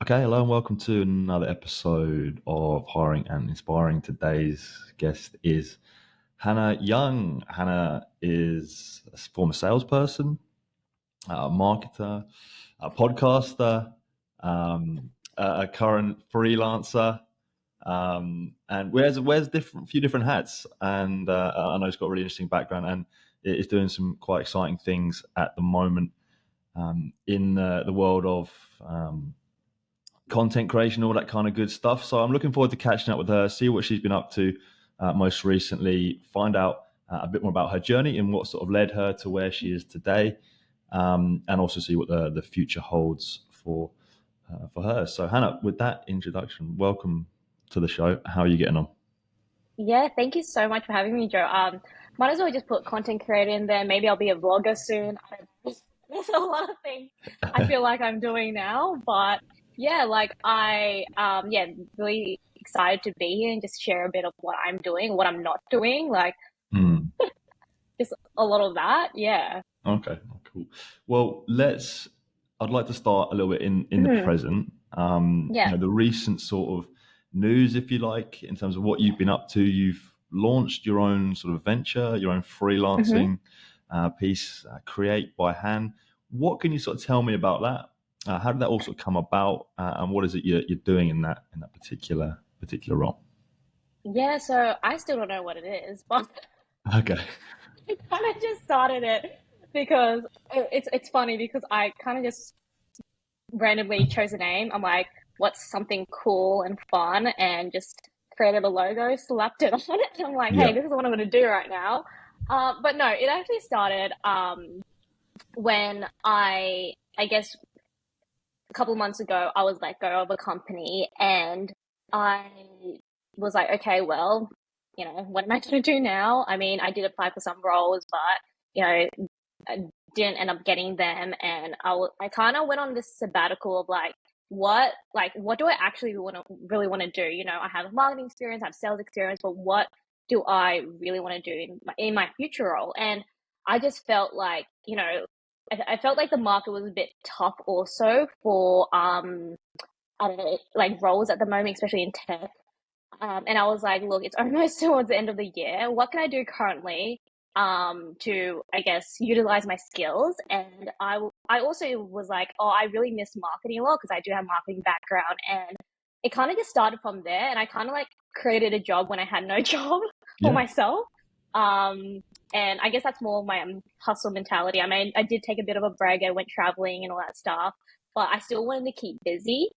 Okay, hello and welcome to another episode of Hiring and Inspiring. Today's guest is Hannah Young. Hannah is a former salesperson, a marketer, a podcaster, a current freelancer, and wears few different hats. And I know she's got a really interesting background and is doing some quite exciting things at the moment in the world of content creation, all that kind of good stuff. So I'm looking forward to catching up with her, see what she's been up to most recently, find out a bit more about her journey and what sort of led her to where she is today, and also see what the future holds for her. So Hannah, with that introduction, welcome to the show. How are you getting on? Yeah, thank you so much for having me, Joe. Might as well just put content creator in there. Maybe I'll be a vlogger soon. I don't know. There's a lot of things I feel like I'm doing now, but yeah, really excited to be here and just share a bit of what I'm doing, what I'm not doing, like Hmm. just a lot of that. Yeah. Okay, cool. Well, let's. I'd like to start a little bit in the Mhm. present. Yeah. The recent sort of news, if you like, in terms of what you've been up to. You've launched your own sort of venture, your own hmm freelancing piece, Create by Hand. What can you sort of tell me about that? How did that also come about, and what is it you're doing in that particular role? Yeah, so I still don't know what it is, but Okay. I kind of just started it because it's funny because I kind of just randomly chose a name. I'm like, what's something cool and fun, and just created a logo, slapped it on it. And I'm like, hey, Yeah. this is what I'm going to do right now. But no, it actually started when I guess a couple months ago, I was let go of a company and I was like, okay, well, what am I going to do now? I mean, I did apply for some roles, but, I didn't end up getting them. And I kind of went on this sabbatical of what do I actually really want to do? I have marketing experience, I have sales experience, but what do I really want to do in my future role? And I just felt like, I felt like the market was a bit tough also for I don't know, like roles at the moment, especially in tech. And I was like, look, it's almost towards the end of the year. What can I do currently to, I guess, utilize my skills? And I also was like, oh, I really miss marketing a lot because I do have marketing background. And it kind of just started from there. And I kind of like created a job when I had no job for Yeah. myself. Um, and I guess that's more of my hustle mentality. I mean, I did take a bit of a break. I went traveling and all that stuff, but I still wanted to keep busy.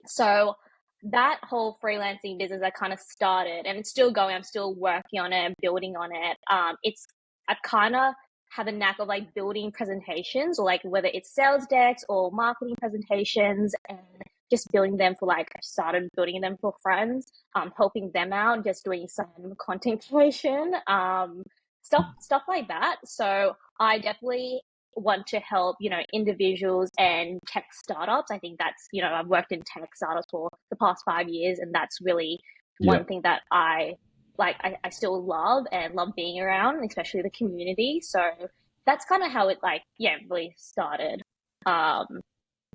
So that whole freelancing business I kind of started and it's still going. I'm still working on it, building on it. I kind of have a knack of like building presentations or like whether it's sales decks or marketing presentations and just building them for like I started building them for friends, helping them out, just doing some content creation, stuff like that. So I definitely want to help, individuals and tech startups. I think that's, I've worked in tech startups for the past 5 years, and that's really Yeah. one thing that I like, I still love and love being around, especially the community. So that's kind of how it like, yeah, really started. Um,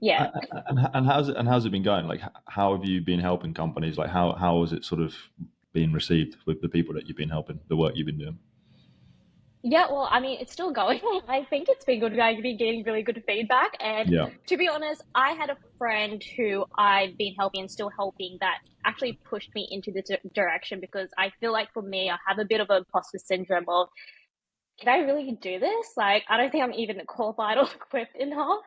yeah. And how's it been going? Like, how have you been helping companies? Like, how has it sort of been received with the people that you've been helping, the work you've been doing? Yeah, well, I mean, it's still going. I think it's been good. I've been getting really good feedback. And Yeah. to be honest, I had a friend who I've been helping and still helping that actually pushed me into this direction because I feel like for me, I have a bit of a imposter syndrome of, can I really do this? Like, I don't think I'm even qualified or equipped enough.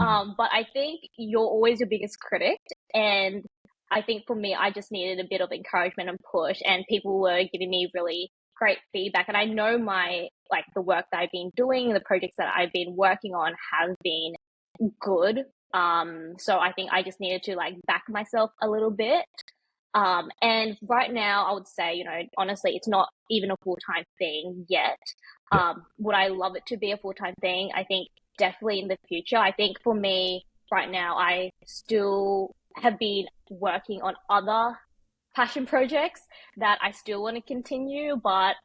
Mhm. But I think you're always your biggest critic. And I think for me, I just needed a bit of encouragement and push, and people were giving me really great feedback. And I know the work that I've been doing, the projects that I've been working on have been good. So I think I just needed to like back myself a little bit. And right now, I would say, honestly, it's not even a full time thing yet. Yeah. Would I love it to be a full time thing? I think definitely in the future. I think for me right now, I still have been working on other passion projects that I still want to continue. But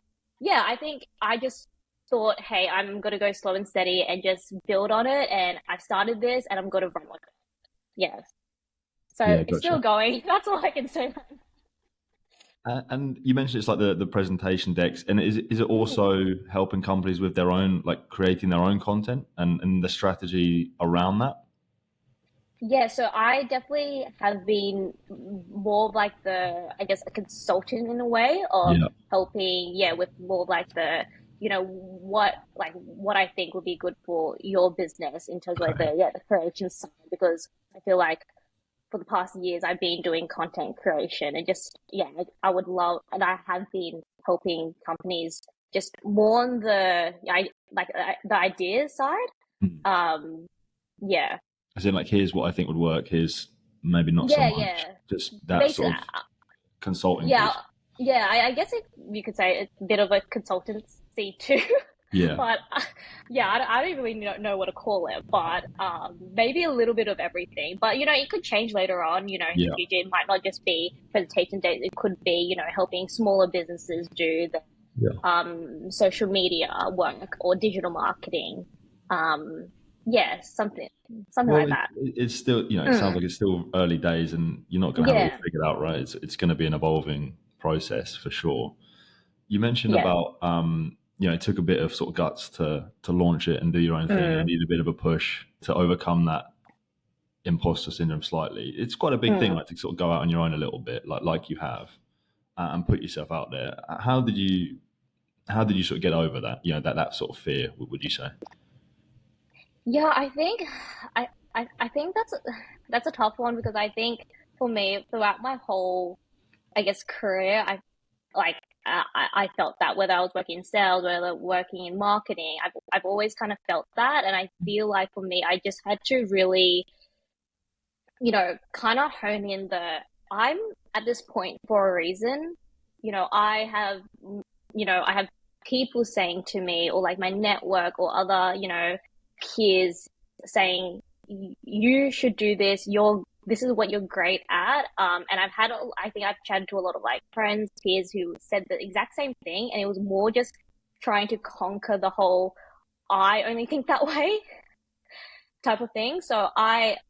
yeah, I think I just thought, hey, I'm going to go slow and steady and just build on it. And I started this and I'm going to run with it. Yes. So Yeah, it's still gotcha. going. That's all I can say. And you mentioned it's like the presentation decks, and is it Mm. also helping companies with their own, like creating their own content and the strategy around that? Yeah, so I definitely have been more of like I guess, a consultant in a way of Yeah. helping, yeah, with more of like what I think would be good for your business in terms of like Okay. the creation side, because I feel like for the past years I've been doing content creation and just, yeah, I would love, and I have been helping companies just more on the ideas side. Hmm. Um, yeah. As in, like, here's what I think would work. Here's maybe not so Yeah, much. yeah. Just that Basically, sort of consulting yeah, piece. yeah. I guess you could say it's a bit of a consultancy too, Yeah. but yeah, I don't really know what to call it, but maybe a little bit of everything. But it could change later on. In the Yeah. future, it might not just be presentation days. It could be helping smaller businesses do the Yeah. social media work or digital marketing. Um, yeah, something Well, like that. it's still, it sounds Mm, like it's still early days, and you're not going to have it all yeah, figured out, right? It's going to be an evolving process for sure. You mentioned yeah. about, it took a bit of sort of guts to launch it and do your own thing, and Mm, need a bit of a push to overcome that imposter syndrome slightly. It's quite a big thing, mm. like to sort of go out on your own a little bit, like you have, and put yourself out there. How did you sort of get over that? That sort of fear. Would you say? Yeah, I think that's a tough one, because I think for me, throughout my whole, I guess, career, like I felt that, whether I was working in sales, whether working in marketing, I've always kind of felt that, and I feel like for me, I just had to really, kind of hone in I'm at this point for a reason. I have people saying to me, or like my network or other, peers saying, you should do this. This is what you're great at. And I think I've chatted to a lot of like friends, peers who said the exact same thing. And it was more just trying to conquer the whole, I only think that way type of thing. So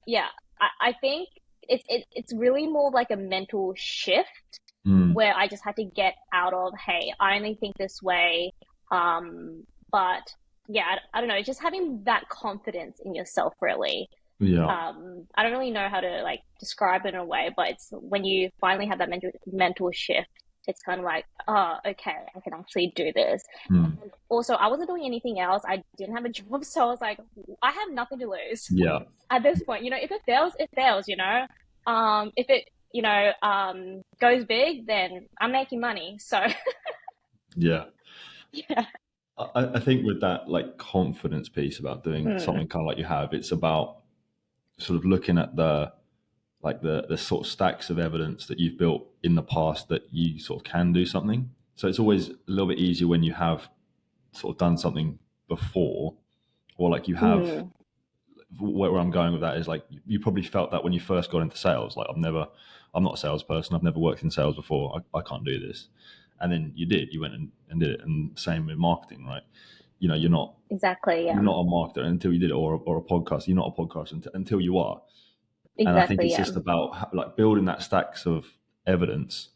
yeah, I think it's really more like a mental shift Mm, where I just had to get out of, hey, I only think this way. But yeah, I don't know, just having that confidence in yourself, really. yeah. I don't really know how to like describe it in a way, but it's when you finally have that mental shift, it's kind of like, oh, okay, I can actually do this. Mm, And also, I wasn't doing anything else. I didn't have a job, so I was like, I have nothing to lose yeah. at this point. If it fails, it fails. If it goes big, then I'm making money. So Yeah. yeah. I think with that, like, confidence piece about doing Mm, something kind of like you have, it's about sort of looking at the sort of stacks of evidence that you've built in the past that you sort of can do something. So it's always a little bit easier when you have sort of done something before, or like you have. mm, Where I'm going with that is, like, you probably felt that when you first got into sales. Like, I'm not a salesperson. I've never worked in sales before. I can't do this. And then you did. You went and did it. And same with marketing, right? You're not exactly. you're Yeah. not a marketer until you did it, or a podcast. You're not a podcaster until you are. And I think Exactly. it's Yeah. just about, like, building that stacks of evidence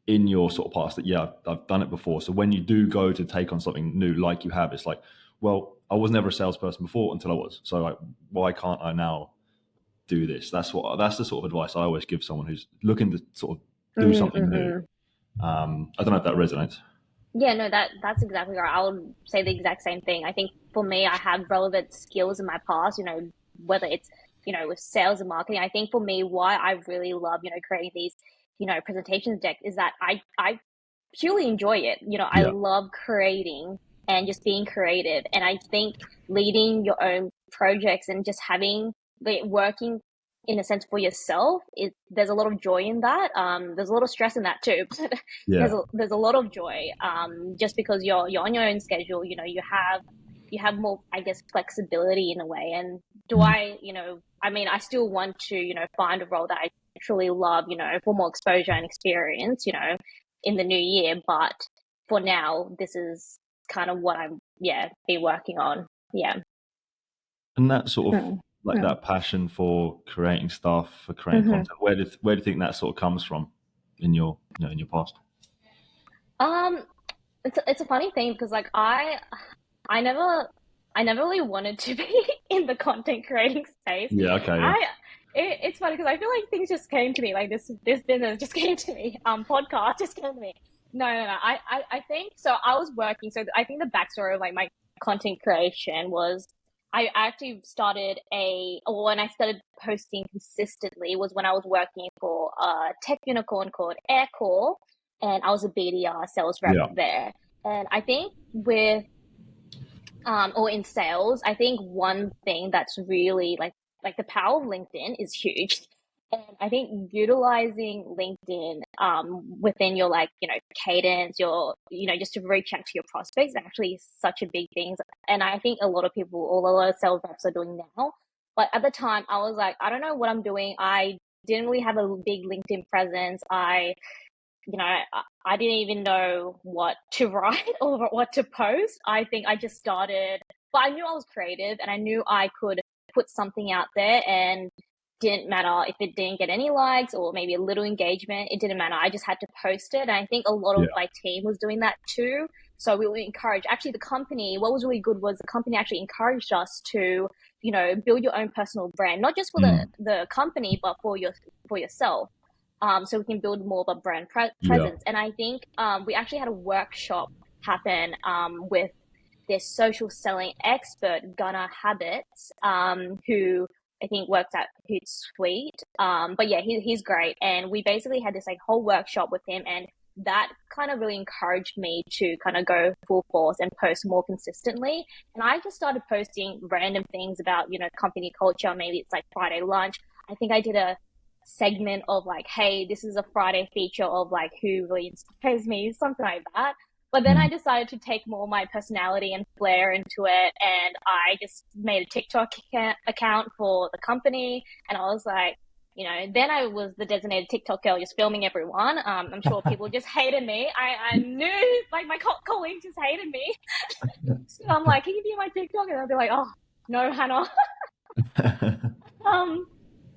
in your sort of past that, yeah, I've done it before. So when you do go to take on something new, like you have, it's like, well, I was never a salesperson before until I was. So, like, why can't I now do this? That's the sort of advice I always give someone who's looking to sort of do something new. Mm-hmm. I don't know if that resonates. Yeah, no, that's exactly right. I would say the exact same thing. I think for me, I have relevant skills in my past, whether it's, with sales and marketing. I think for me, why I really love, creating these, presentations deck is that I purely enjoy it. I Yeah, love creating and just being creative. And I think leading your own projects and just having working in a sense for yourself, there's a lot of joy in that. There's a lot of stress in that too, but yeah, there's a lot of joy. Just because you're on your own schedule, you have more, I guess, flexibility in a way. And do mm, I mean, I still want to, find a role that I truly love, for more exposure and experience, in the new year. But for now, this is kind of what I'm, yeah, be working on. Yeah. and that sort of Mm. like Mm. that passion for creating stuff, for creating Hmm. content? Where do you think that sort of comes from in your in your past? Um, it's a funny thing because like I never I never really wanted to be in the content creating space. Yeah. Okay. Yeah. I it's funny because I feel like things just came to me like this business just came to me. Podcast just came to me. No. I think so. I was working. So I think the backstory of like my content creation was I actually started or when I started posting consistently was when I was working for a tech unicorn called Aircore, and I was a BDR sales rep Yeah. there. And I think with or in sales, I think one thing that's really like the power of LinkedIn is huge. And I think utilizing LinkedIn within your like, cadence, just to reach out to your prospects is actually such a big thing. And I think a lot of people, or a lot of sales reps are doing now. But at the time I was like, I don't know what I'm doing. I didn't really have a big LinkedIn presence. I didn't even know what to write or what to post. I think I just started, but I knew I was creative and I knew I could put something out there, and didn't matter if it didn't get any likes or maybe a little engagement. It didn't matter. I just had to post it. And I think a lot Yeah. of my team was doing that too. So we were encouraged. Actually, the company, what was really good was the company actually encouraged us to, build your own personal brand, not just for the, Mm. the company, but for yourself, so we can build more of a brand Yeah. presence. And I think we actually had a workshop happen with this social selling expert, Gunnar Habits, who I think works at Hootsuite. But yeah, he's great. And we basically had this like whole workshop with him, and that kind of really encouraged me to kind of go full force and post more consistently. And I just started posting random things about, company culture. Maybe it's like Friday lunch. I think I did a segment of like, hey, this is a Friday feature of like who really inspires me, something like that. But then I Mm. decided to take more of my personality and flair into it, and I just made a TikTok account for the company, and I was like, then I was the designated TikTok girl, just filming everyone. I'm sure people just hated me. I knew like my colleagues just hated me. So I'm like, can you be my TikTok? And they'll be like, oh no, Hannah. Um,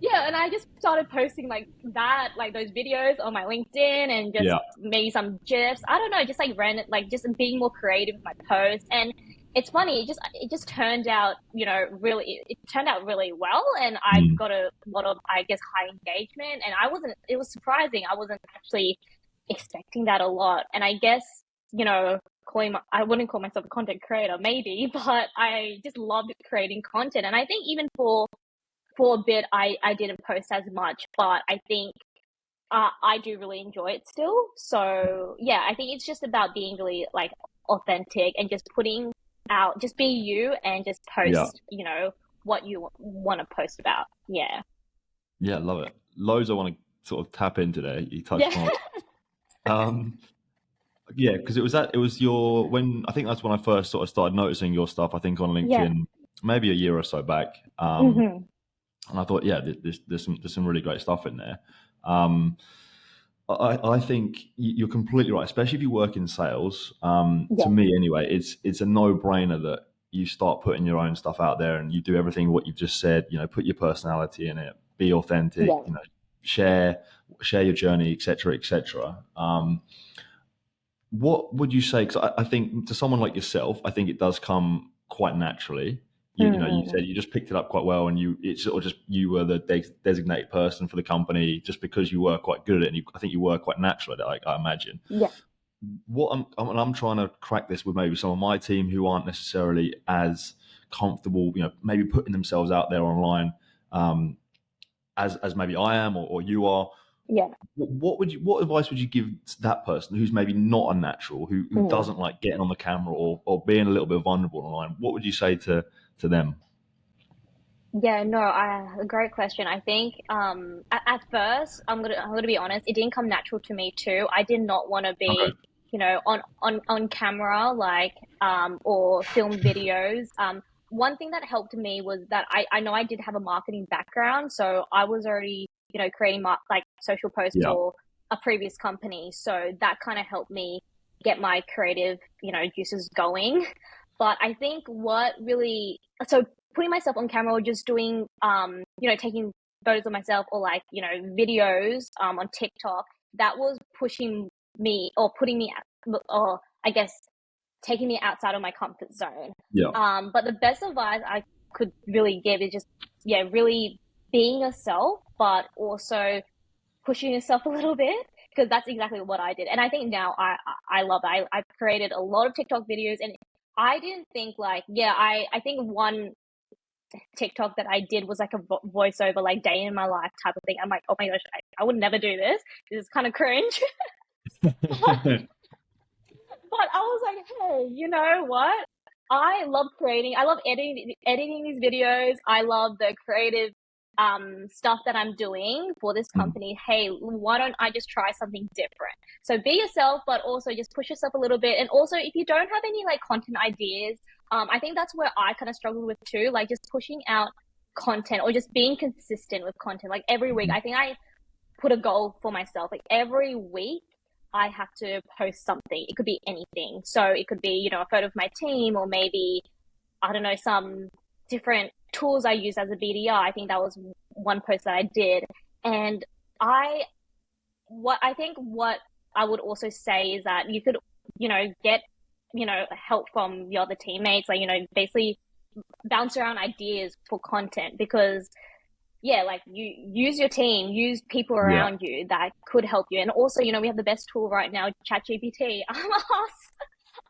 yeah, and I just started posting like that, like those videos on my LinkedIn, and just Yeah. maybe some GIFs. I don't know, just like random, like just being more creative with my posts. And it's funny, it just turned out, it turned out really well, and I Mm. got a lot of, I guess, high engagement. And it was surprising. I wasn't actually expecting that a lot. And I guess, I wouldn't call myself a content creator, maybe, but I just loved creating content. And I think even for a bit, I didn't post as much, but I think I do really enjoy it still. So yeah, I think it's just about being really like authentic and just putting out, just be you, and just Yeah. post, what you want to post about. Yeah. Yeah. Love it. Loads I want to sort of tap into there. You touched Yeah. upon. Um, yeah, because it was your when I think that's when I first sort of started noticing your stuff. I think on Yeah. LinkedIn, maybe a year or so back. Hmm. And I thought, yeah, there's some really great stuff in there. Um, I think you're completely right, especially if you work in sales. To Yeah. me, anyway, it's a no brainer that you start putting your own stuff out there and you do everything what you've just said. Put your personality in it, be authentic. Yeah. Share share your journey, etc., etc. What would you say? Because I think to someone like yourself, I think it does come quite naturally. You Mm-hmm. said you just picked it up quite well, and it's sort of just you were the designated person for the company just because you were quite good at it. And I think you were quite natural at it. I imagine. Yeah. I'm trying to crack this with maybe some of my team who aren't necessarily as comfortable, maybe putting themselves out there online, as maybe I am or you are. Yeah. What advice would you give to that person who's maybe not a natural, who Mm. doesn't like getting on the camera or being a little bit vulnerable online? What would you say to them? Yeah, no, a great question. I think at first, I'm gonna be honest, it didn't come natural to me too. I did not want to Okay. be, on camera, like or film videos. One thing that helped me was that I know I did have a marketing background, so I was already, creating like social posts Yeah. for a previous company, so that kind of helped me get my creative, juices going. But I think what really so putting myself on camera or just doing, taking photos of myself or like, videos on TikTok, that was pushing me or putting me, or I guess taking me outside of my comfort zone. Yeah. But the best advice I could really give is just, yeah, really being yourself, but also pushing yourself a little bit, because that's exactly what I did. And I think now I love it. I've created a lot of TikTok videos, and I didn't think like, yeah, I think one TikTok that I did was like a voiceover, like day in my life type of thing. I'm like, oh my gosh, I would never do this. This is kind of cringe. But I was like, hey, you know what? I love creating. I love editing these videos. I love the creative stuff that I'm doing for this Mm. company. Hey, why don't I just try something different? So be yourself, but also just push yourself a little bit. And also, if you don't have any like content ideas, I think that's where I kind of struggled with too, like just pushing out content or just being consistent with content. Like every week, Mm. I think I put a goal for myself. Like every week, I have to post something. It could be anything. So it could be, a photo of my team, or maybe, I don't know, some different tools I use as a BDR. I think that was one post that I did. And I, what I would also say is that you could, get, help from your other teammates, like, basically bounce around ideas for content, because yeah, like you use your team, use people Yeah. around you that could help you. And also, we have the best tool right now, ChatGPT.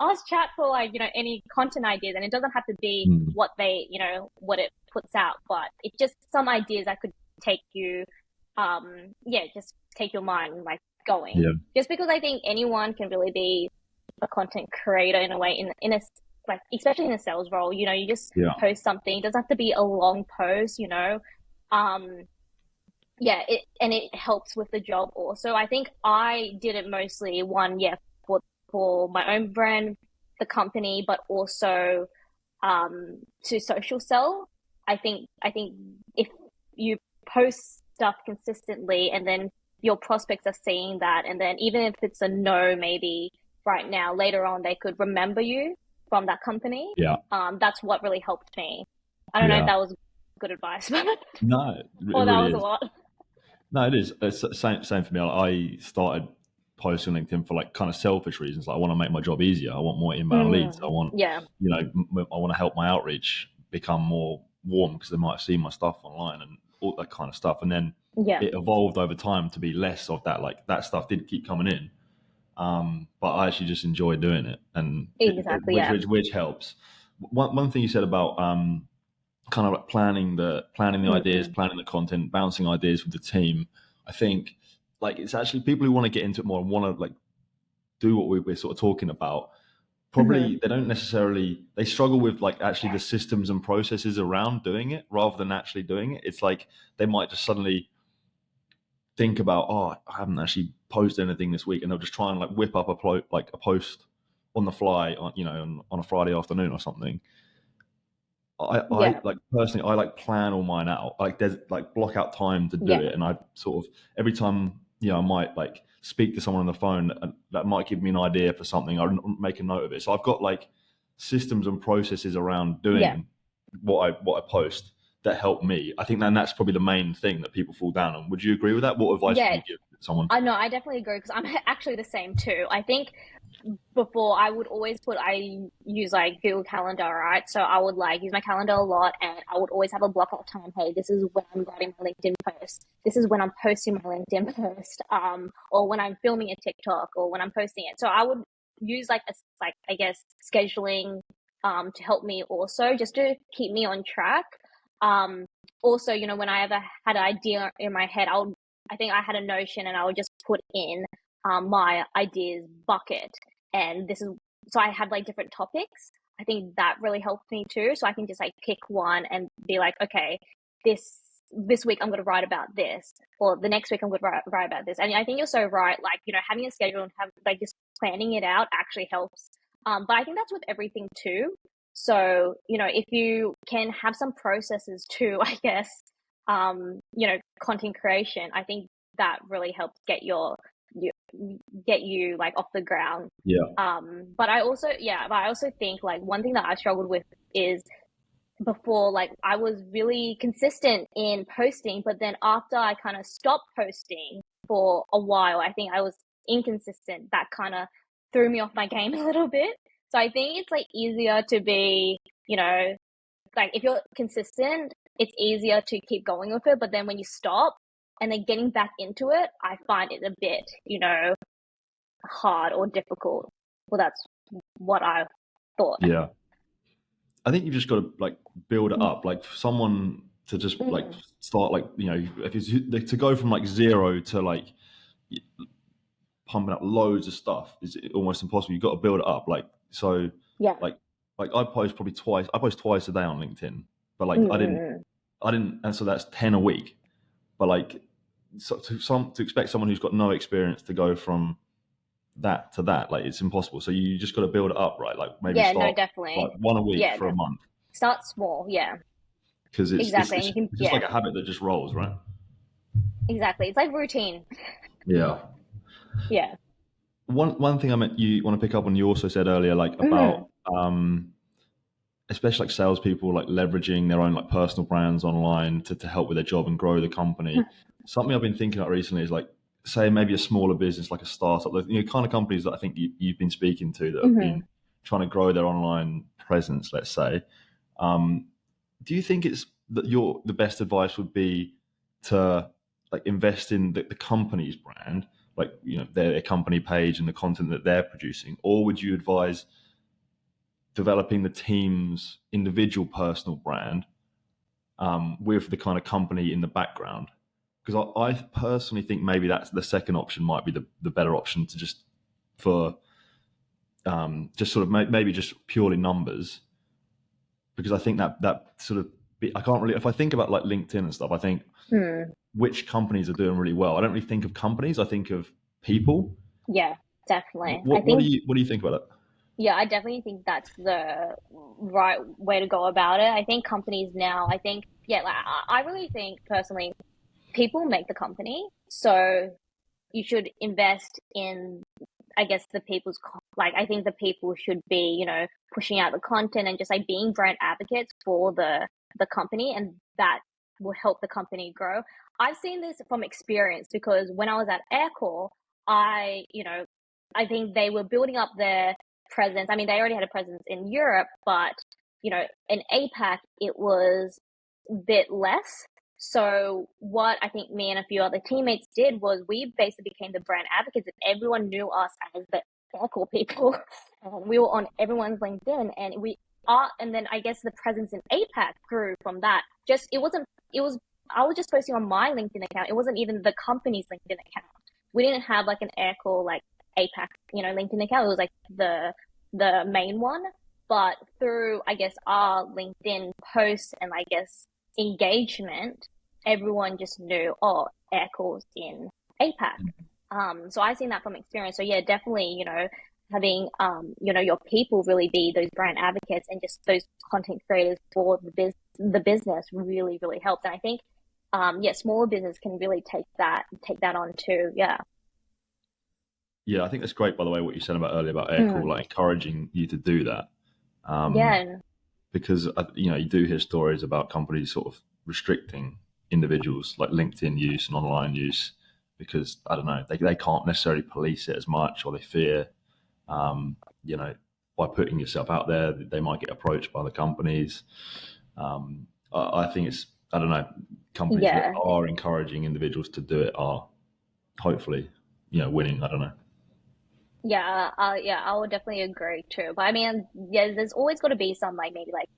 Ask chat for like, any content ideas, and it doesn't have to be Mm. what what it puts out, but it's just some ideas that could take you, just take your mind like going. Yeah. Just because I think anyone can really be a content creator in a way, in a, like, especially in a sales role, you just Yeah. post something. It doesn't have to be a long post, um yeah, it helps with the job also. I think I did it mostly, one, yeah, for my own brand, the company, but also to social sell. I think if you post stuff consistently, and then your prospects are seeing that, and then even if it's a no, maybe right now, later on they could remember you from that company. Yeah. That's what really helped me. I don't know if Yeah. that was good advice, but No, it or that really was a is. lot. No, it is. It's the same for me. I started posting on LinkedIn for like kind of selfish reasons. Like I want to make my job easier. I want more inbound leads. I want, Yeah, I want to help my outreach become more warm because they might have seen my stuff online and all that kind of stuff. And then yeah, it evolved over time to be less of that. Like that stuff didn't keep coming in, but I actually just enjoy doing it, and exactly. which, Yeah, which helps. One thing you said about kind of like planning the ideas, mm-hmm. planning the content, bouncing ideas with the team. I think like it's actually people who want to get into it more and want to like do what we're sort of talking about. Mm-hmm. Probably they don't necessarily they struggle with like actually the systems and processes around doing it rather than actually doing it. It's like they might just suddenly think about, oh, I haven't actually posted anything this week, and they'll just try and like whip up like a post on the fly on on a Friday afternoon or something. I Yeah, like personally, I like plan all mine out. Like there's like block out time to do yeah, it, and I sort of every time I might like speak to someone on the phone that might give me an idea for something. I make a note of it. So I've got like systems and processes around yeah, doing what I post that help me. I think that's probably the main thing that people fall down on. Would you agree with that? What advice would yeah. you give someone? I know, I definitely agree, because I'm actually the same too. I think before I would always I use like Google Calendar, right? So I would like use my calendar a lot, and I would always have a block of time. Hey, this is when I'm writing my LinkedIn post. This is when I'm posting my LinkedIn post. Or when I'm filming a TikTok, or when I'm posting it. So I would use like I guess scheduling to help me also, just to keep me on track. Um Also, when I ever had an idea in my head, I think I had a Notion, and I would just put in my ideas bucket, and this is so I had like different topics. I think that really helped me too. So I can just like pick one and be like, okay, this this week I'm going to write about this, or the next week I'm going to write about this. And I think you're so right. Like, having a schedule and have like just planning it out actually helps. But I think that's with everything too. So, if you can have some processes too, I guess, content creation, I think that really helps you get you like off the ground. Yeah. But I also think like one thing that I struggled with is before, like I was really consistent in posting, but then after I kind of stopped posting for a while, I think I was inconsistent. That kind of threw me off my game a little bit. So I think it's like easier to be, you know, like if you're consistent, it's easier to keep going with it. But then when you stop and then getting back into it, I find it a bit, hard or difficult. Well, that's what I thought. Yeah. I think you've just got to like build it Mm, up. Like for someone to just like mm, start like if it's to go from like zero to like pumping up loads of stuff is almost impossible. You've got to build it up. Like so, yeah. like I post probably twice. I post twice a day on LinkedIn, but like Mm, mm, mm. I didn't, and so that's 10 a week. But like so to expect someone who's got no experience to go from that to that, like it's impossible. So you just got to build it up, right? Like maybe Yeah, no, start like definitely. one a week Yeah, for a month start small. Yeah, because exactly. And you can, it's just yeah, like a habit that just rolls, right? exactly. It's like routine. Yeah. Yeah. One thing I meant you want to pick up on, you also said earlier, like Hmm. about especially like salespeople like leveraging their own like personal brands online to help with their job and grow the company. Something I've been thinking about recently is like say maybe a smaller business like a startup, like, kind of companies that I think you've been speaking to that have Hmm. been trying to grow their online presence, let's say. Um, do you think it's that your the best advice would be to like invest in the company's brand, like their company page and the content that they're producing, or would you advise developing the team's individual personal brand with the kind of company in the background? Because I personally think maybe that's the second option might be the better option to just for just sort of maybe just purely numbers, because I think that sort of I can't really, if I think about like LinkedIn and stuff, I think Hmm. which companies are doing really well. I don't really think of companies, I think of people. Yeah, definitely. I What do think, you think about it? yeah, I definitely think that's the right way to go about it. I think companies now, I think, yeah, like I really think personally, people make the company. So you should invest in, I guess, the people's like I think the people should be, pushing out the content and just like being brand advocates for the company, and that will help the company grow. I've seen this from experience because when I was at Aircore, I think they were building up their presence. I mean, they already had a presence in Europe, but in APAC it was a bit less. So what I think me and a few other teammates did was we basically became the brand advocates, and everyone knew us as the aircore people. And we were on everyone's LinkedIn, and we are. And then I guess the presence in APAC grew from that. Just it wasn't. It was. I was just posting on my LinkedIn account. It wasn't even the company's LinkedIn account. We didn't have like an aircore like APAC, LinkedIn account. It was like the main one. But through I guess our LinkedIn posts and I guess engagement, everyone just knew, oh, air calls in APAC. So I seen that from experience. So yeah, definitely, having your people really be those brand advocates and just those content creators for the business really really helps. And I think yeah, smaller business can really take that on too. Yeah. Yeah, I think that's great, by the way, what you said about earlier about aircall, Mm. like encouraging you to do that. um, Yeah. because you do hear stories about companies sort of restricting individuals like LinkedIn use and online use because I don't know, they can't necessarily police it as much, or they fear um, you know by putting yourself out there they might get approached by the companies. I think it's, I don't know, companies that Yeah. are encouraging individuals to do it are hopefully winning. I don't know. Yeah, I would definitely agree too. But I mean, yeah, there's always got to be some like maybe like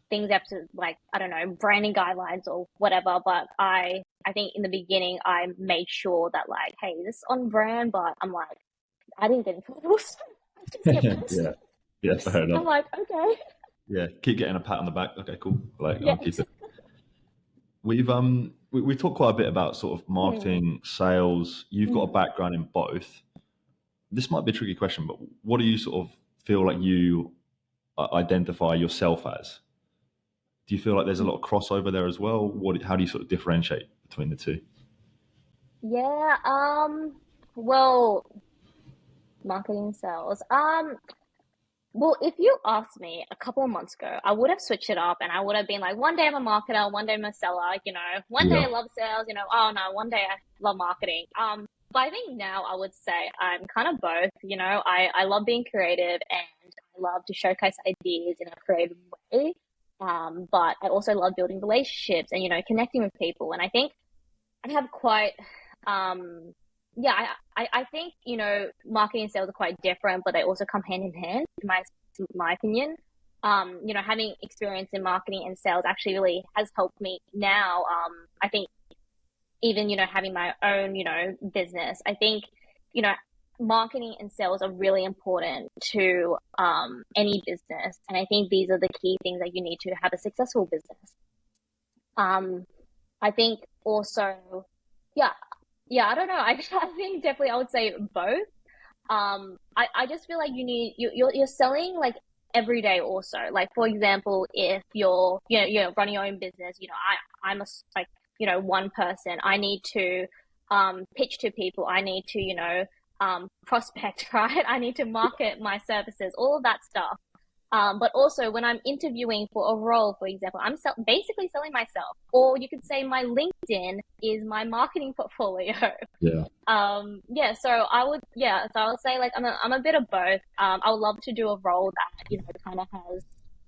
things you have to like I don't know branding guidelines or whatever. But I think in the beginning I made sure that like hey, this is on brand, but I'm like I didn't get into those. I just kept posting. Yeah, yeah, fair I'm enough. like okay, Yeah, keep getting a pat on the back. Okay, cool. Like yeah, I'll keep it. We've talked quite a bit about sort of mm, marketing, sales. You've got a mm. background in both. This might be a tricky question, but what do you sort of feel like you identify yourself as? Do you feel like there's a lot of crossover there as well? How do you sort of differentiate between the two? Yeah. Well, marketing sales. Well, if you asked me a couple of months ago, I would have switched it up and I would have been like, one day I'm a marketer, one day I'm a seller, one day Yeah. I love sales, oh no, one day I love marketing. But I think now I would say I'm kind of both, I love being creative and I love to showcase ideas in a creative way. But I also love building relationships and, connecting with people. And I think I have quite, um, yeah, I think, marketing and sales are quite different, but they also come hand in hand, in my opinion. Having experience in marketing and sales actually really has helped me now. I think even, having my own, business, I think, you know, marketing and sales are really important to any business. And I think these are the key things that you need to have a successful business. Um, I think also, yeah, yeah, I don't know. I think definitely I would say both. I just feel like you're selling like every day also. Like for example, if you're running your own business, I'm like, one person. I need to pitch to people. I need to, prospect, right? I need to market my services, all of that stuff. But also when I'm interviewing for a role, for example, basically selling myself, or you could say my LinkedIn is my marketing portfolio. Yeah. So I would say like I'm a bit of both. I would love to do a role that, kind of has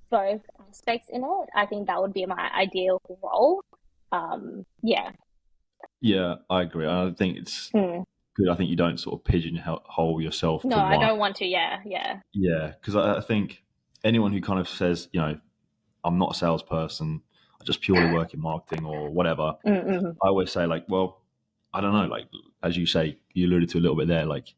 both aspects in it. I think that would be my ideal role. Yeah. Yeah, I agree. I think it's Hmm. good. I think you don't sort of pigeonhole yourself No, to I one. don't want to. Yeah, yeah. Yeah, because I think anyone who kind of says, I'm not a salesperson, I just purely work in marketing or whatever, Mm-hmm. I always say, like, well, I don't know. Like, as you say, you alluded to a little bit there, like,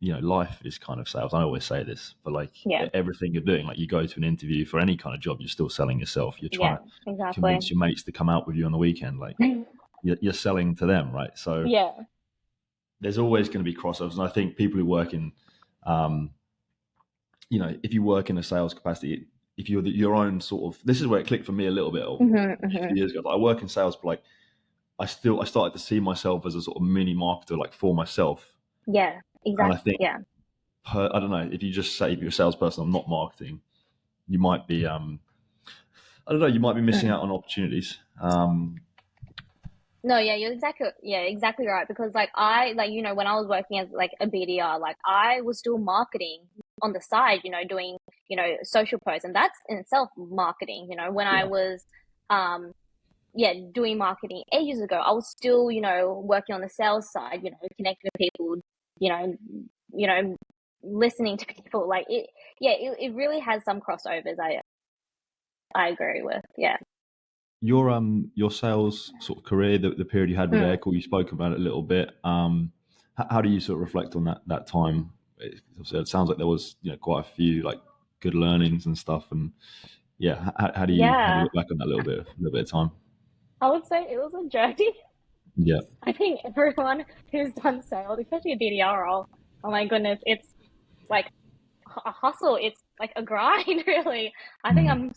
life is kind of sales. I always say this, but like Yeah, everything you're doing, like you go to an interview for any kind of job, you're still selling yourself. You're trying yeah, to exactly. convince your mates to come out with you on the weekend. Like, you're selling to them, right? So Yeah. there's always going to be crossovers. And I think people who work in, um, if you work in a sales capacity, if you're your own sort of, this is where it clicked for me a little bit Mm-hmm, a mm-hmm. few years ago. I work in sales, but like I started to see myself as a sort of mini marketer, like for myself. Yeah, And I exactly. think, Yeah. I don't know, if you just say if you're a salesperson, I'm not marketing, you might be, I don't know, you might be missing Mm. out on opportunities. No, yeah, you're exactly right. Because like when I was working as like a BDR, like I was still marketing on the side, doing, social posts, and that's in itself marketing. When I Yeah. was doing marketing ages ago, I was still, working on the sales side, connecting with people, you know, you know, listening to people. Like it really has some crossovers. I agree with. Yeah. Your sales sort of career, the period you had with Mm. Aircall, you spoke about it a little bit. How do you sort of reflect on that time? It sounds like there was quite a few like good learnings and stuff. And yeah, how do you Yeah. look back on that little bit of time? I would say it was a journey. Yeah. I think everyone who's done sales, especially a BDR role, oh my goodness, it's like a hustle. It's like a grind, really. I think Mm. I'm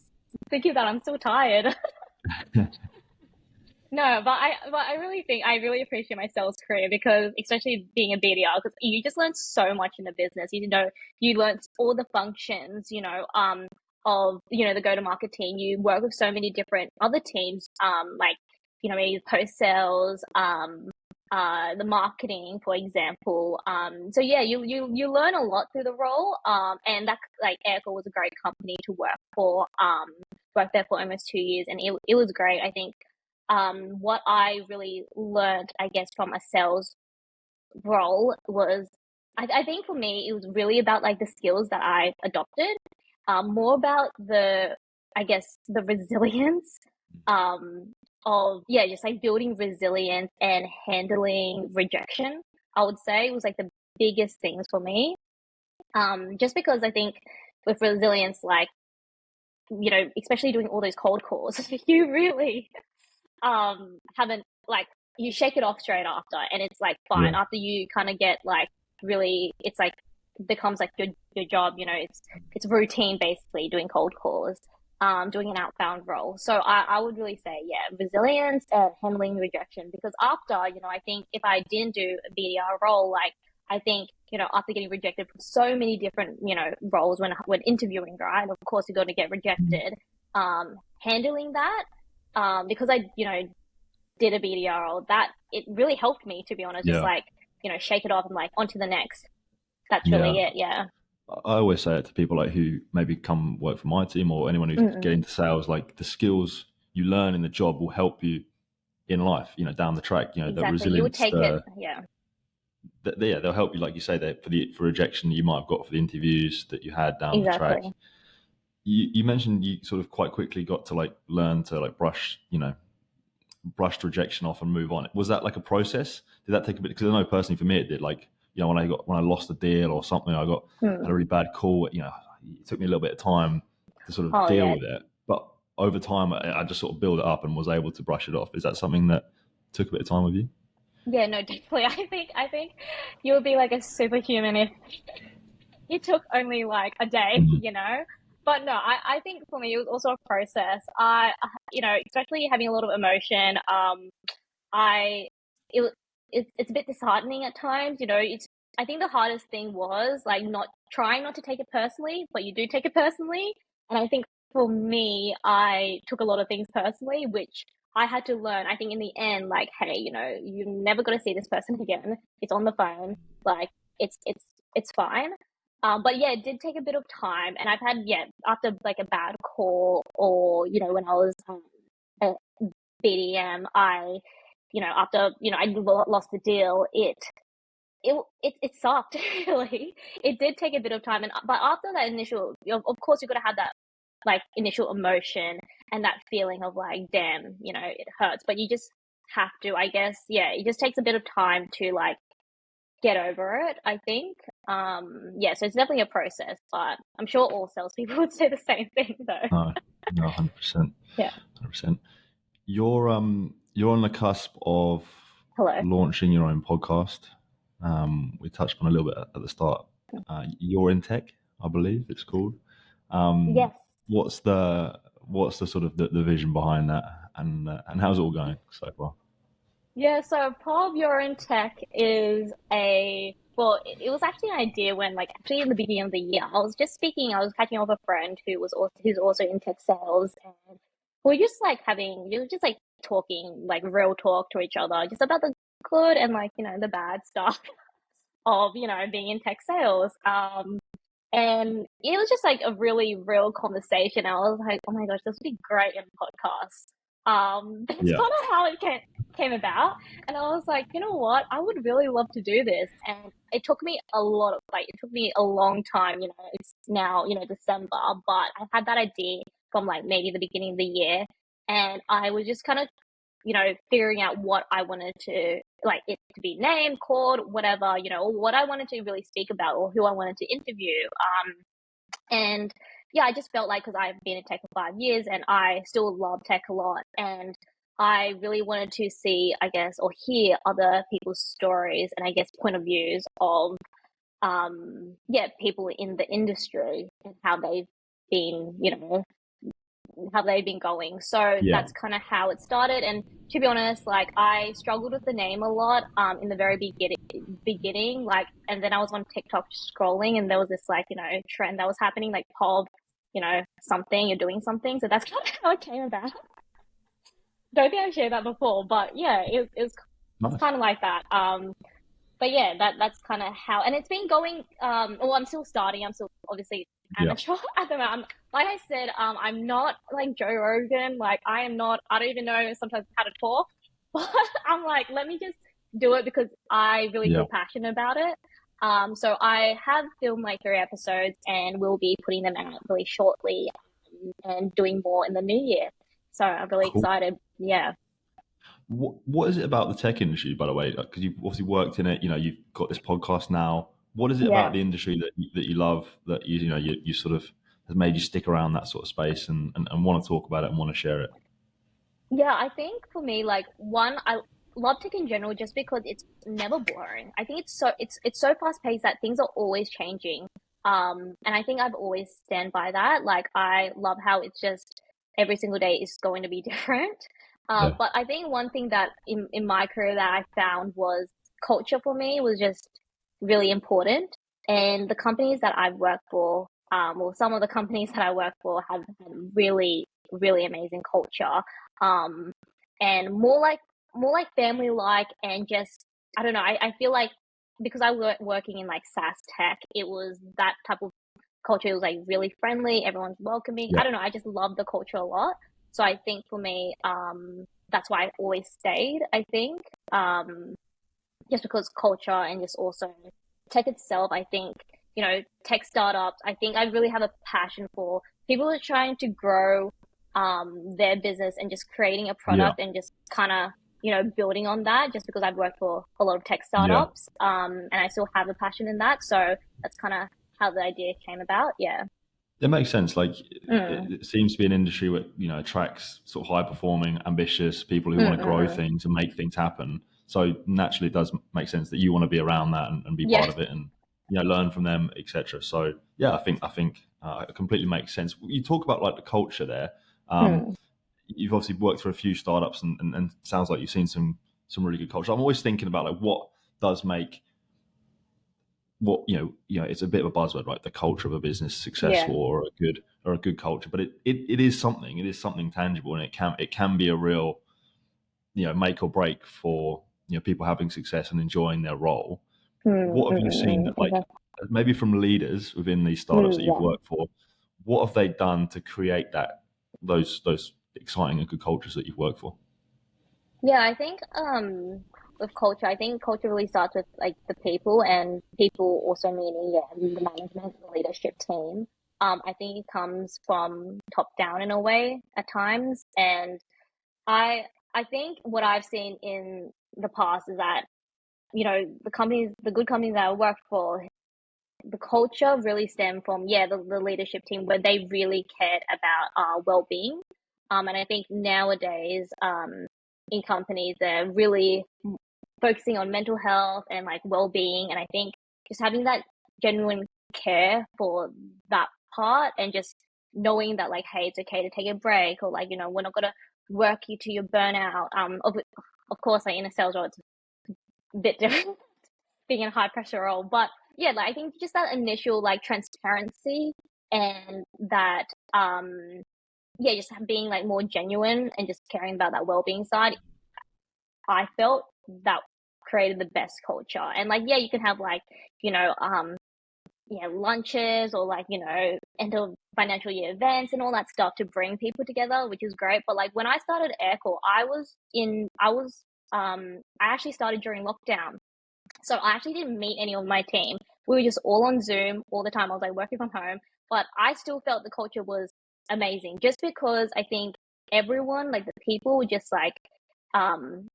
thinking that I'm still tired. No, but I really think I really appreciate my sales career because especially being a BDR, because you just learn so much in the business. You learn all the functions, of the go-to-market team. You work with so many different other teams, like maybe post sales, the marketing, for example. So yeah, you learn a lot through the role. And that like Aircall was a great company to work for. Worked there for almost 2 years, and it was great. I think what I really learned, I guess, from a sales role was, I think for me, it was really about like the skills that I adopted, more about I guess, the resilience, um, yeah, just like building resilience and handling rejection. I would say it was like the biggest things for me. Just because I think with resilience, like, especially doing all those cold calls, you really haven't like you shake it off straight after and it's like fine Yeah. after you kind of get like really it's like becomes like your job, it's routine basically doing cold calls, doing an outbound role. So I would really say, yeah, resilience and handling rejection, because after, I think if I didn't do a BDR role, like I think, after getting rejected from so many different, roles when interviewing, right? Of course, you're going to get rejected. Handling that, because I, did a BDR, that it really helped me, to be honest, just Yeah. like, shake it off and like on to the next. That's Yeah. really it. Yeah. I always say it to people like who maybe come work for my team or anyone who's Mm-mm. getting into sales, like the skills you learn in the job will help you in life, down the track, the Exactly. You would resilience, take it. Yeah. yeah, they'll help you, like you say, that for rejection you might have got for the interviews that you had down the track. Exactly. You mentioned you sort of quite quickly got to like learn to like brushed rejection off and move on. Was that like a process? Did that take a bit? Because I know personally for me it did. Like when I lost a deal or something, Hmm. had a really bad call. It took me a little bit of time to sort of Oh, deal yeah. with it, but over time I just sort of built it up and was able to brush it off. Is that something that took a bit of time with you? Yeah, no, definitely. I think you would be like a superhuman if it took only like a day, Mhm. you know? But no, I think for me it was also a process. Especially having a lot of emotion, I it it's a bit disheartening at times, it's I think the hardest thing was like not trying not to take it personally, but you do take it personally. And I think for me, I took a lot of things personally, which I had to learn. I think in the end, like, hey, you're never gonna see this person again. It's on the phone. Like it's fine. But yeah, it did take a bit of time, and I've had, yeah, after like a bad call, or when I was at BDM, after I lost the deal, it sucked. Really, it did take a bit of time, but after that initial, of course, you got to have that like initial emotion and that feeling of like, damn, it hurts, but you just have to, I guess, yeah, it just takes a bit of time to like get over it, I think. Yeah, so it's definitely a process, but I'm sure all salespeople would say the same thing though. No, no, 100%, Yeah. 100%. You're on the cusp of Hello. launching your own podcast. We touched on a little bit at the start. You're in tech, I believe it's called. Um, Yes. what's the sort of the vision behind that, and how's it all going so far? Yeah, so Paul You're in Tech is well, it was actually an idea when, like, actually in the beginning of the year, I was catching up with a friend who's also in tech sales, and we were just like talking, like real talk to each other, just about the good and like, the bad stuff of, being in tech sales. And it was just like a really real conversation. I was like, oh my gosh, this would be great in a podcast. That's Yeah, kind of how it came about. And I was like, you know what? I would really love to do this. And it took me a long time, it's now, December, but I had that idea from like maybe the beginning of the year. And I was just kind of, figuring out what I wanted to, like, it to be named, called, whatever, or what I wanted to really speak about or who I wanted to interview. And yeah, I just felt like, because I've been in tech for 5 years and I still love tech a lot. And I really wanted to see, I guess, or hear other people's stories and I guess point of views of, yeah, people in the industry and been, you know, how they've been going. So yeah, that's kind of how it started. And to be honest, like, I struggled with the name a lot in the very beginning, like, and then I was on TikTok scrolling and there was this like, trend that was happening, like pop, something, you're doing something. So that's kind of how it came about. Don't think I've shared that before, but yeah, it's nice. kind of like that. But yeah, that's kind of how, and it's been going. Well, I'm still starting. I'm still obviously Yeah, amateur at the moment. Like I said, I'm not like Joe Rogan. Like I am not. I don't even know sometimes how to talk. But I'm like, let me just do it because I really yeah, feel passionate about it. So I have filmed like 3 episodes, and we'll be putting them out really shortly, and doing more in the new year. So I'm really cool. excited. Yeah. What is it about the tech industry, by the way? Because you've obviously worked in it. You've got this podcast now. What is it about Yeah. the industry that you love, that you sort of has made you stick around that sort of space and want to talk about it and want to share it? Yeah, I think for me, like, one, I love tech in general just because it's never boring. I think it's so fast paced that things are always changing. And I think I've always stand by that. Like, I love how it's just every single day is going to be different. Yeah, But I think one thing that in my career that I found was culture for me was just really important. And the companies that I've worked for, well, some of the companies that I work for have really, really amazing culture, um, and more like family like, and just I don't know. I feel like because I working in like SaaS tech, it was that type of culture. It was like really friendly. Everyone's welcoming. Yeah. I don't know. I just love the culture a lot. So I think for me, that's why I always stayed. I think, just because culture and just also tech itself, I think, tech startups, I think I really have a passion for people who are trying to grow their business and just creating a Yeah. product and just kind of, building on that just because I've worked for a lot of tech Yeah. startups, and I still have a passion in that. So that's kind of how the idea came about. Yeah. It makes sense. Like Mm, it seems to be an industry that attracts sort of high performing, ambitious people who mm, want to grow mm. things and make things happen. So naturally, it does make sense that you want to be around that and be Yeah. part of it and learn from them, etc. So yeah, I think it completely makes sense. You talk about like the culture there. Um, Mm, you've obviously worked for a few startups and sounds like you've seen some really good culture. I'm always thinking about like what does make what it's a bit of a buzzword, right? The culture of a business yeah. successful or a good culture, but it is something. It is something tangible, and it can be a real make or break for people having success and enjoying their role. Mm, What mm, have you mm, seen mm, that like exactly. maybe from leaders within these startups that Mm, you've yeah. worked for? What have they done to create those exciting and good cultures that you've worked for? Yeah, I think with culture, I think culture really starts with like the people, and people also meaning, yeah, the management, the leadership team. I think it comes from top down in a way at times, and I think what I've seen in the past is that, the good companies that I work for, the culture really stemmed from, yeah, the leadership team, where they really cared about our well-being. And I think nowadays, in companies, they're really focusing on mental health and like well-being. And I think just having that genuine care for that part, and just knowing that like, hey, it's okay to take a break, or like, we're not gonna work you to your burnout. Of course, like in a sales role, it's a bit different being in a high pressure role. But yeah, like I think just that initial like transparency, and that, yeah, just being like more genuine and just caring about that well-being side, I felt that created the best culture. And like, yeah, you can have like, you know, um, lunches, or like, end of financial year events and all that stuff to bring people together, which is great. But like when I started Aircore, I actually started during lockdown. So I actually didn't meet any of my team. We were just all on Zoom all the time. I was like working from home, but I still felt the culture was amazing, just because I think everyone, like the people, were just like, um,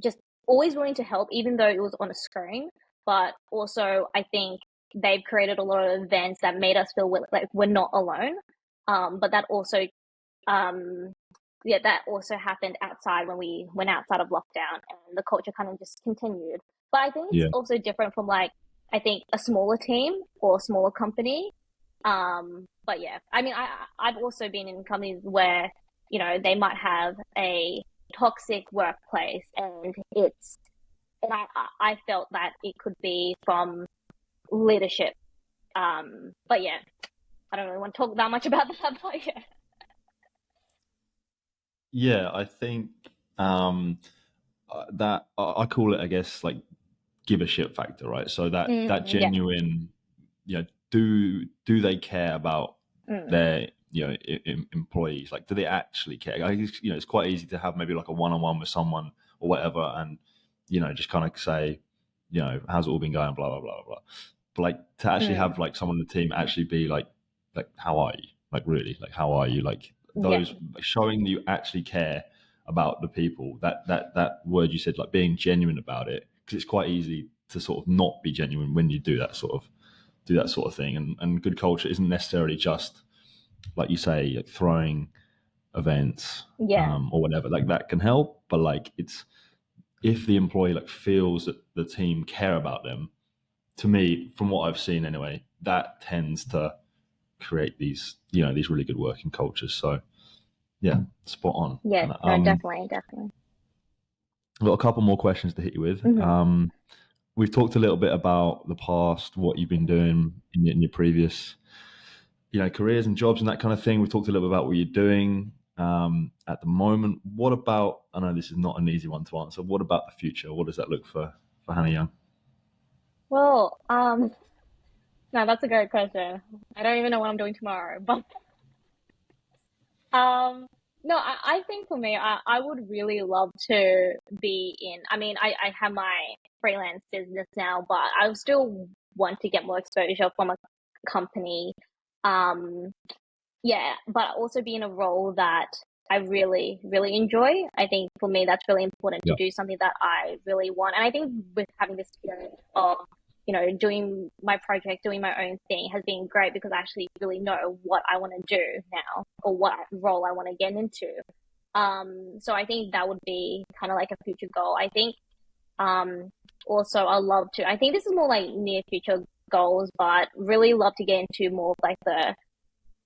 just always willing to help, even though it was on a screen. But also, I think they've created a lot of events that made us feel like we're not alone. But that also, um, yeah, that also happened outside when we went outside of lockdown, and the culture kind of just continued. But I think it's Yeah. also different from like, I think a smaller team or a smaller company. But yeah, I mean, I've also been in companies where, they might have a toxic workplace, and I felt that it could be from leadership. But yeah, I don't really want to talk that much about that, but yeah. Yeah, I think that I call it, I guess, like give a shit factor, right? So that Yeah. genuine, do they care about Mm, their employees? Like, do they actually care? I guess, it's quite easy to have maybe like a one on one with someone or whatever, and just kind of say, how's it all been going, blah blah blah blah. But like to actually mm, have like someone in the team actually be like how are you? Like really, like how are you? Like yeah. those showing that you actually care about the people. That word you said, like being genuine about it, because it's quite easy to sort of not be genuine when you do that sort of thing. And good culture isn't necessarily just like you say, like throwing events Yeah. or whatever. Like that can help, but like it's if the employee like feels that the team care about them. To me, from what I've seen anyway, that tends to create these really good working cultures. So yeah, spot on. Yeah. And No, definitely, definitely. I've got a couple more questions to hit you with. Hmm. we've talked a little bit about the past, what you've been doing in your previous, careers and jobs and that kind of thing. We've talked a little bit about what you're doing at the moment. What about? I know this is not an easy one to answer. What about the future? What does that look for Hannah Young? Well, no, that's a great question. I don't even know what I'm doing tomorrow, but Um, no, I think for me, I would really love to be in. I mean, I have my freelance business now, but I still want to get more exposure from a company. Um, yeah, but also be in a role that I really, really enjoy. I think for me, that's really important to Yeah. do something that I really want. And I think with having this spirit of, doing my project, doing my own thing has been great because I actually really know what I want to do now or what role I want to get into. So I think that would be kind of like a future goal. I think, um, also I love to, I think this is more like near future goals, but really love to get into more of like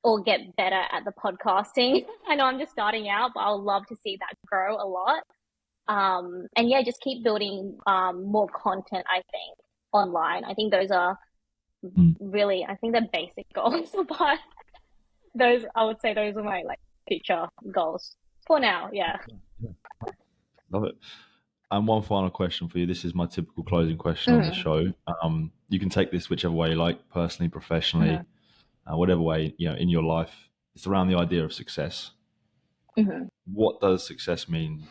or get better at the podcasting. I know I'm just starting out, but I'll love to see that grow a lot. And yeah, just keep building more content, I think, online. I think those are Mm. really, I think they're basic goals, but those, I would say those are my like future goals for now. Yeah. Love it. And one final question for you. This is my typical closing question on the Mm-hmm. show. You can take this whichever way you like, personally, Mm-hmm. professionally, whatever way, in your life. It's around the idea of success. Mm-hmm. What does success mean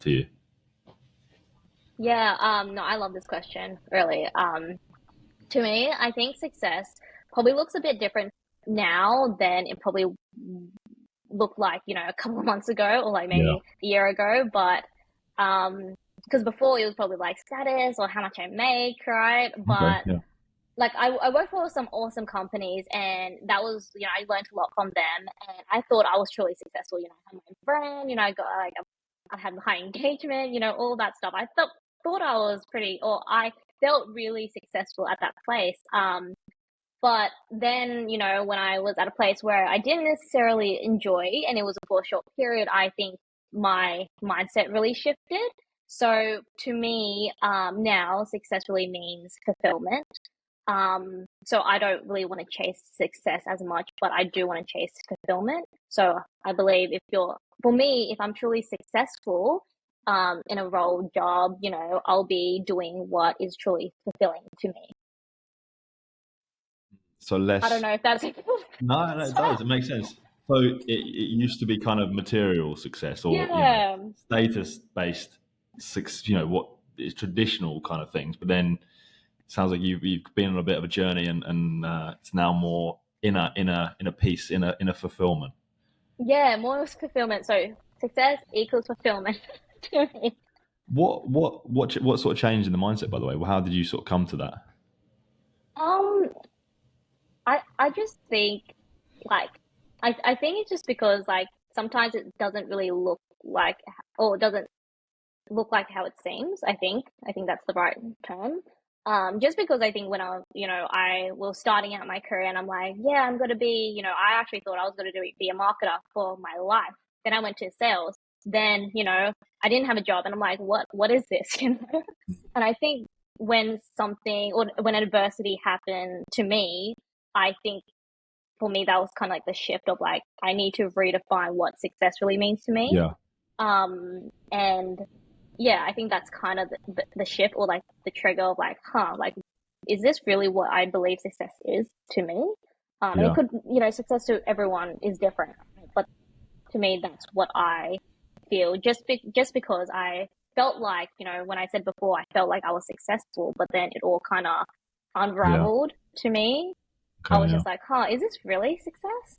to you? Yeah. No, I love this question, really. To me, I think success probably looks a bit different now than it probably looked like, a couple of months ago or like Yeah. maybe a year ago. But because before it was probably like status or how much I make, right? Okay. But Yeah. like I worked for some awesome companies and that was, I learned a lot from them and I thought I was truly successful. I had my brand, I got like, I had high engagement, all that stuff. I thought I was pretty, or I felt really successful at that place. But then, when I was at a place where I didn't necessarily enjoy and it was for a short period, I think my mindset really shifted. So to me, now success really means fulfillment. So I don't really want to chase success as much, but I do want to chase fulfillment. So I believe for me, if I'm truly successful, in a role job, I'll be doing what is truly fulfilling to me. So I don't less. know if that's No, no, it does. It makes sense. So it used to be kind of material success or, yeah. status based, what is traditional kind of things. But then it sounds like you've been on a bit of a journey and it's now more inner peace, inner fulfillment. Yeah, more fulfillment. So success equals fulfillment to me. What sort of changed in the mindset, by the way? Well, how did you sort of come to that? Um, I just think like I think it's just because like sometimes it doesn't really look like or it doesn't look like how it seems. I think that's the right term. Just because I think when I was starting out my career and I'm like, yeah, I'm gonna be, I actually thought I was gonna be a marketer for my life. Then I went to sales. Then, I didn't have a job and I'm like, what is this? And I think when something or when adversity happened to me, I think for me that was kind of like the shift of like I need to redefine what success really means to me. Yeah, And yeah, I think that's kind of the shift or like the trigger of like, like, is this really what I believe success is to me? And it yeah, could, success to everyone is different, but to me, that's what I feel. Just because I felt like, when I said before, I felt like I was successful, but then it all kind of yeah. unraveled to me. I Okay, was yeah. just like, is this really success?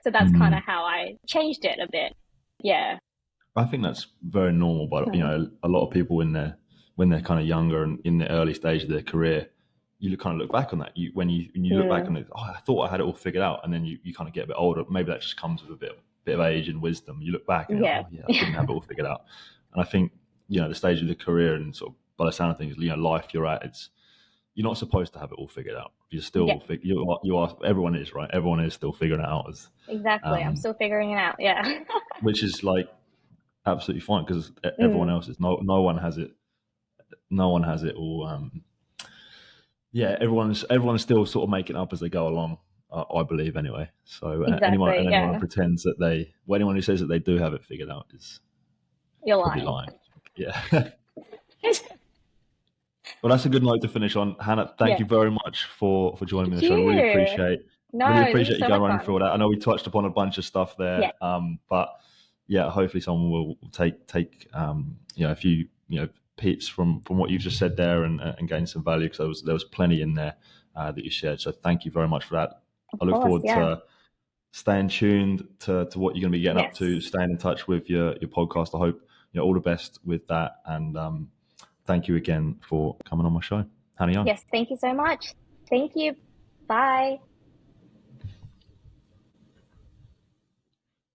So that's kind Mm. of how I changed it a bit. Yeah. I think that's very normal, but a lot of people in their when they're kind of younger and in the early stage of their career, kind of look back on that. When you look back Mm, on it, I thought I had it all figured out, and then you kind of get a bit older. Maybe that just comes with a bit of age and wisdom. You look back and you're like, yeah. oh yeah, I didn't have it all figured out. And I think the stage of the career and sort of by the sound of things, life you're at, it's you're not supposed to have it all figured out. You're Yeah, still you are everyone is right. Everyone is still figuring it out as exactly. I'm um, still figuring it out. Yeah. which is like absolutely fine because everyone Mm, else is no one has it no one has it all. Yeah, everyone's still sort of making it up as they go along. I believe anyway. So Exactly. anyone who Yeah. pretends that well, anyone who says that they do have it figured out is You're probably lying. lying. Yeah. Well, that's a good note to finish on. Hannah, thank Yeah. you very much for joining me on Thank the show. you. Really No, this is appreciate you so going much running fun. through all that. I know we touched upon a bunch of stuff Yeah. there, but yeah, hopefully someone will take a few peeps from what you've just said there and gain some value, because there was plenty in there that you shared. So thank you very much for that. Of I look course. forward Yeah. to staying tuned to what you're going to be getting up to, Yes. staying in touch with your podcast. I hope all the best with that, and thank you again for coming on my show, Hannah Young. Yes. Thank you so much. Thank you. Bye.